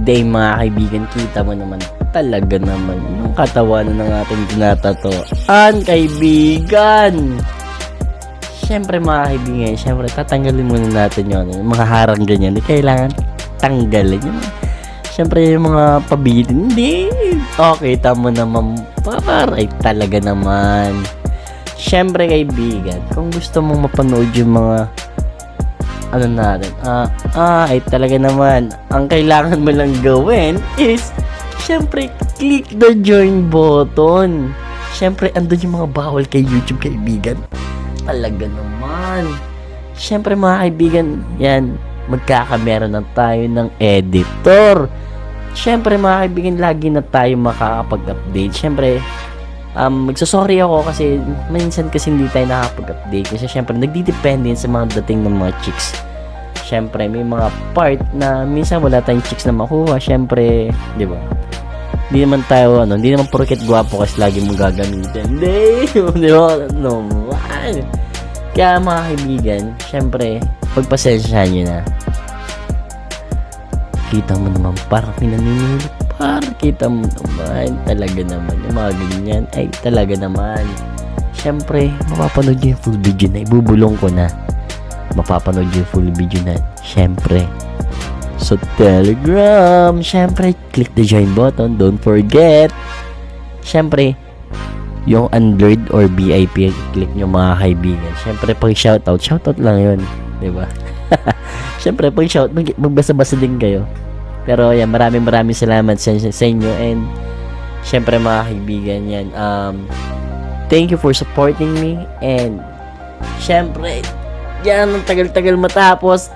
today mga kaibigan, kita mo naman talaga naman yung katawanan ng ating tinatatoan, kaibigan. Siyempre mga kaibigan, siyempre tatanggalin muna natin yung mga harang ganyan. Kailangan tanggalin yun. Siyempre yung mga pabitin, hindi. Okay, tamo naman par. Ay talaga naman. Siyempre kaibigan, kung gusto mong mapanood yung mga ano natin, ay talaga naman, ang kailangan mo lang gawin is, syempre, click the join button. Syempre, andun yung mga bawal kay YouTube, kaibigan. Talaga naman. Syempre, mga kaibigan, yan, magkakameron na tayo ng editor. Syempre, mga kaibigan, lagi na tayo makakapag-update. Syempre, magsasorry ako kasi minsan kasi hindi tayo nakapag-update kasi syempre nagdidepende sa mga dating ng mga chicks. Syempre may mga part na minsan wala tayong chicks na makuha, syempre, di ba? Hindi naman tayo hindi naman porket gwapo kasi lagi mong gagamitin. Hindi, di ba? No, man. Kaya mga kaibigan, syempre pagpasensyahan nyo na. Kita mo naman parang pinaninilig. Kita mo naman, talaga naman yung mga ganyan, ay talaga naman. Siyempre, mapapanood yung full video na, ibubulong ko na. Mapapanood yung full video na, siyempre. So, Telegram, siyempre, click the join button, don't forget. Siyempre, yung Android or VIP, click nyo mga kaibigan. Siyempre, pag shoutout lang yun, diba? Siyempre, pag shout, magbasa-basa din kayo. Pero yan, maraming salamat sa inyo, and syempre mga kaibigan yan, thank you for supporting me, and syempre yan, ang tagal-tagal matapos,